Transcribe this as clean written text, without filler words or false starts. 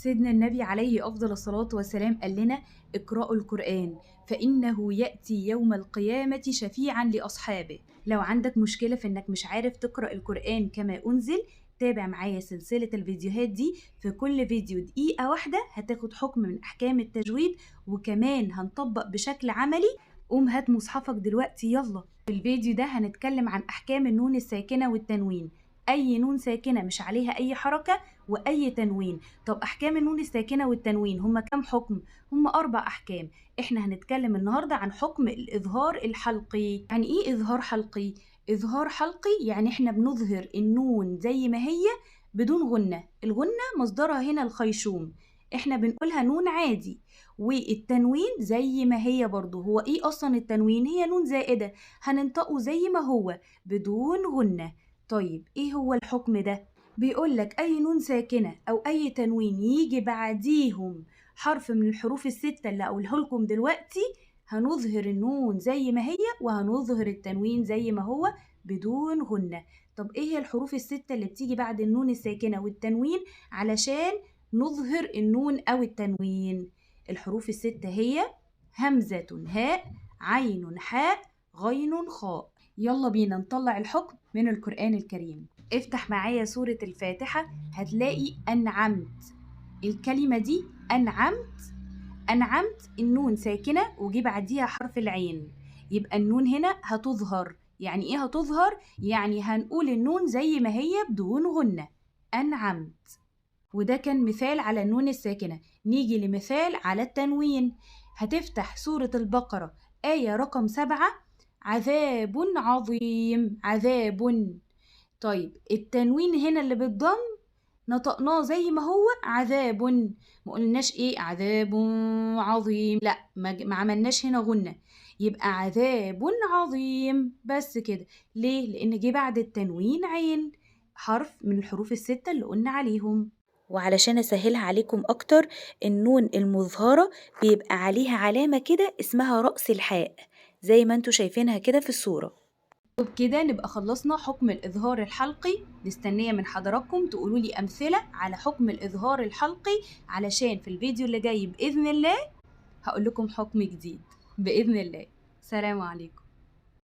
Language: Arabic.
سيدنا النبي عليه أفضل الصلاة والسلام قال لنا: اقرأوا القرآن فإنه يأتي يوم القيامة شفيعا لأصحابه. لو عندك مشكلة في إنك مش عارف تقرأ القرآن كما أنزل، تابع معايا سلسلة الفيديوهات دي. في كل فيديو دقيقة واحدة هتاخد حكم من أحكام التجويد، وكمان هنطبق بشكل عملي. قوم هات مصحفك دلوقتي يلا. في الفيديو ده هنتكلم عن أحكام النون الساكنة والتنوين. أي نون ساكنة مش عليها أي حركة، وأي تنوين. طب أحكام النون الساكنة والتنوين هما كام حكم؟ هما 4 أحكام. إحنا هنتكلم النهاردة عن حكم الإظهار الحلقي. يعني إيه إظهار حلقي؟ إظهار حلقي يعني إحنا بنظهر النون زي ما هي بدون غنة. الغنة مصدرها هنا الخيشوم، إحنا بنقولها نون عادي. والتنوين زي ما هي برضو. هو إيه أصلا التنوين؟ هي نون زائدة، هننطقه زي ما هو بدون غنة. طيب إيه هو الحكم ده؟ بيقولك أي نون ساكنة أو أي تنوين يجي بعديهم حرف من الحروف الستة اللي أقولها لكم دلوقتي، هنظهر النون زي ما هي وهنظهر التنوين زي ما هو بدون غنة. طب إيه هي الحروف الستة اللي بتيجي بعد النون الساكنة والتنوين علشان نظهر النون أو التنوين؟ الحروف الستة هي همزة، هاء، عين، حاء، غين، خاء. يلا بينا نطلع الحكم من القرآن الكريم. افتح معايا سورة الفاتحة، هتلاقي أنعمت. الكلمة دي أنعمت، أنعمت النون ساكنة وجي بعديها حرف العين، يبقى النون هنا هتظهر. يعني إيه هتظهر؟ يعني هنقول النون زي ما هي بدون غنة. أنعمت. وده كان مثال على النون الساكنة. نيجي لمثال على التنوين. هتفتح سورة البقرة آية رقم 7: عذاب عظيم. عذاب. طيب التنوين هنا اللي بالضم نطقناه زي ما هو عذاب، ما قلناش ايه عذاب عظيم، لا ما عملناش هنا غنة، يبقى عذاب عظيم بس كده. ليه؟ لان جه بعد التنوين عين، حرف من الحروف الستة اللي قلنا عليهم. وعلشان اسهلها عليكم اكتر، النون المظهرة بيبقى عليها علامة كده اسمها رأس الحاء، زي ما انتوا شايفينها كده في الصورة. وبكده نبقى خلصنا حكم الإظهار الحلقي. مستنية من حضراتكم تقولوا لي أمثلة على حكم الإظهار الحلقي، علشان في الفيديو اللي جاي بإذن الله هقول لكم حكم جديد بإذن الله. سلام عليكم.